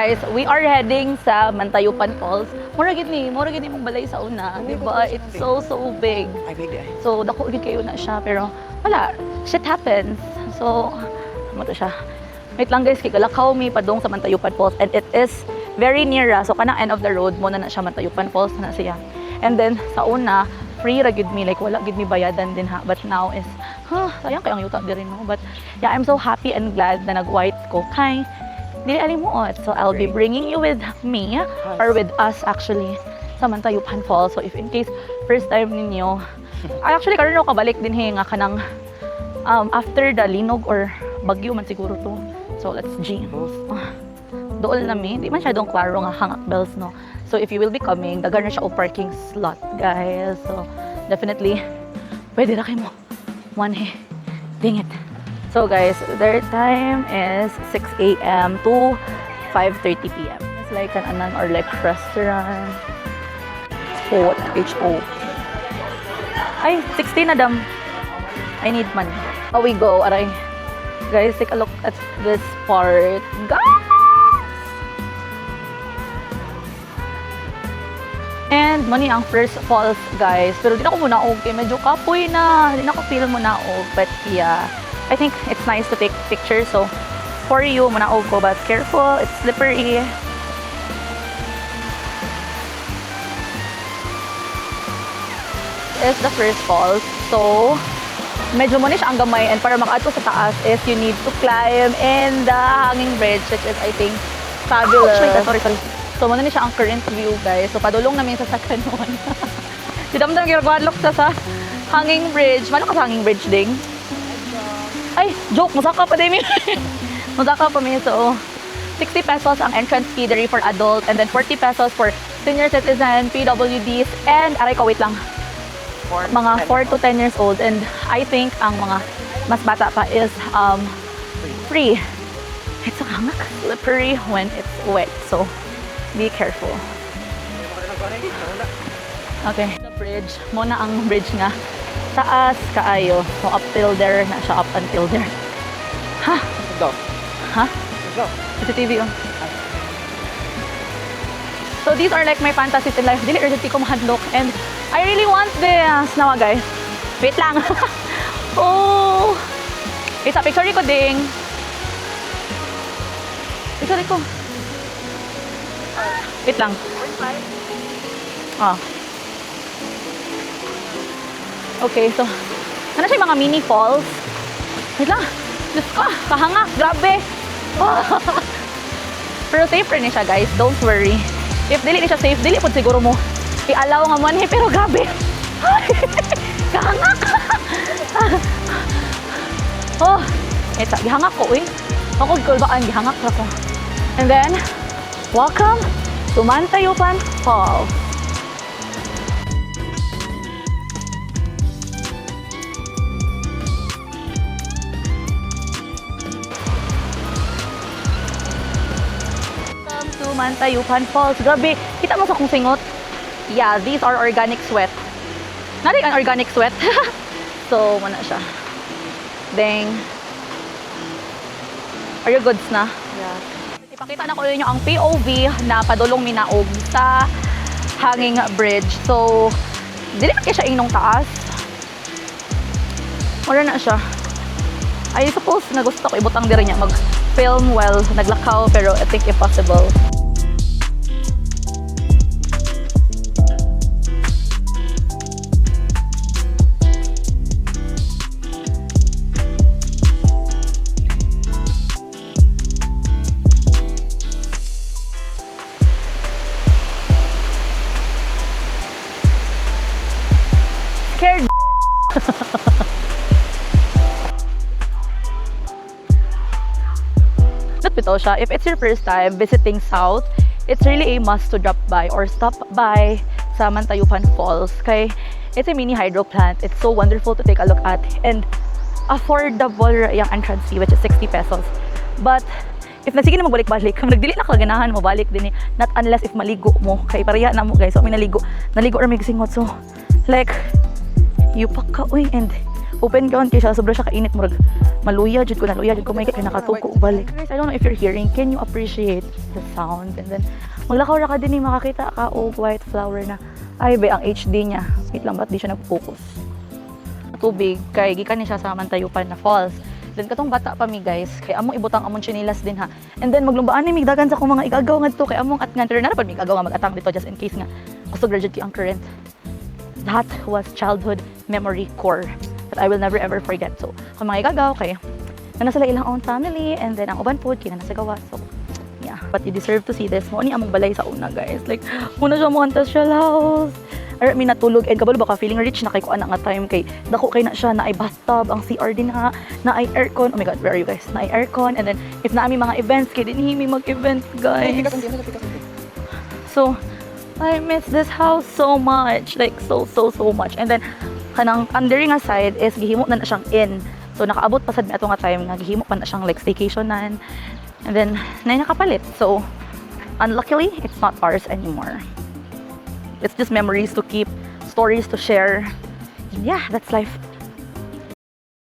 guys, we are heading sa Mantayupan Falls. Mura gid ni mong balay sa una, di ba? It's so big. Ay, big day. So dako gid kayo na siya, pero wala, shit happens. So mo to siya. Wait lang guys, kay galakaw mi padong sa Mantayupan Falls, and it is very near. So kanang end of the road mo na siya, Mantayupan Falls na siya. And then sa una, free ra gid mi, like wala gid mi bayadan din ha. But now is sayang kay ang yuta diri no. But yeah, I'm so happy and glad na nag-white ko kay dili alimuot. So I'll be bringing you with me or with us actually sa Mantayupan Falls. So if in case first time ninyo, actually karon ako kabalik din nga kanang after the linog or bagyo man siguro to. So let's G. Dool na mi, di man siya dong klaro nga hangak bells no. So if you will be coming, dagan na siya o parking slot guys. So definitely pwede ra kay mo. Dang it. So guys, their time is 6 a.m. to 5:30 p.m. It's like an anan or like restaurant. Spot, H-O. Ay, 16 na dam. I need money. Oh, we go. Aray. Guys, take a look at this part. Guys! And money ang first falls, guys. Pero di na ko muna okay. Medyo kapoy na. Di na ko feel muna But yeah, I think it's nice to take pictures. So, for you, muna ko. But careful, it's slippery. This is the first falls. So, medyo mo siya ang gamay. And para makaadto sa taas is you need to climb in the hanging bridge, which is, I think, fabulous. Sorry. So, muna siya ang current view, guys. So, padulong namin sa second one. Di naman namin ginagawa sa hanging bridge. Mano ka sa hanging bridge, ding? Ay, joke. Masaka pa din. Masaka pa mi. So, 60 pesos ang entrance fee diri for adult, and then 40 pesos for senior citizen, PWDs, and aray ko, wait lang. Mga 4 to 10 years old. And I think ang mga mas bata pa is free. It's hangak slippery when it's wet. So, be careful. Okay. The bridge. Muna ang bridge nga. Taas kaayo. So up till there na siya. Up until there. Ha? Let's go. Ha? Let's go. Ito TV oh. So these are like my fantasies in life. Dili urgent ko mahadlok. And I really want this. Nawa guys. Wait lang. Oh. Isa picture ko ding. Picture ko. Wait lang. Okay, so ano siya yung mga mini falls? Wait lang. Diyos ko, kahangak. Grabe. Pero safe rin siya, guys. Don't worry. If dili siya safe, dili po siguro mo i-allow nga man. Pero grabe. Kahangak. Oh, ito. Gihangak ko, eh. Ako, gulbaan. Gihangak ko. And then, welcome to Mantayupan Falls. Welcome to Mantayupan Falls. Grabe, kita mo sa kong singot? Yeah, these are organic sweat. Nari ang organic sweat. So, mana siya. Dang. Are you goods na? Yeah. Ipakita na ko ninyo ang POV na padulong minaog sa hanging bridge. So, dili man siya inong taas. Wala na siya. I suppose na gusto ko ibutang diri niya mag-film while naglakaw, pero I think impossible. Scared. Bitaw siya. If it's your first time visiting South, it's really a must to drop by or stop by sa Mantayupan Falls. Kay it's a mini hydro plant. It's so wonderful to take a look at, and affordable yung entrance fee, which is 60 pesos. But if nasige na magbalik-balik, kung nagdili na kaganahan mo balik din, not unless if maligo mo. Kay pareha na mo guys. So may naligo or may singot. So like you paka, uy, and open count kay siya, sobra siya kainit, murag maluya jud ko may kay nakatuko balik. Guys, I don't know if you're hearing, can you appreciate the sound? And then maglakaw ra ka din makakita ka white flower na ay ba ang HD niya. Wait lang, ba't di siya nag-focus? Tubig kay gikan ni siya sa Mantayupan Falls. Then katong bata pa mi guys, kay among ibutang among chinilas din ha. And then maglumbaan ni migdagan sa akong mga igagaw ngadto kay among atngan pero na pa migagaw nga mag-atang dito just in case nga gusto graduate ang current. That was childhood memory core that I will never ever forget. So, kung mga igagaw kay na sila ilang own family and then ang uban food kina nasa gawa. So, yeah, but you deserve to see this. Mo ni among balay sa una guys. Like, muna siya mo ancestral house. Or mi natulog and kabalo baka feeling rich na kay ko ana nga time kay dako kay na siya na ay bathtub ang CR din ha na ay aircon. Oh my god, where are you guys? Na ay aircon and then if na ami mga events kay dinhi mi mag-event guys. So I miss this house so much, like so much. And then kanang under nga side is gihimo na siyang inn. So nakaabot pa sad mi ato nga time nga gihimo pa na siyang like staycationan. And then nay nakapalit. So unluckily it's not ours anymore. It's just memories to keep, stories to share. Yeah, that's life.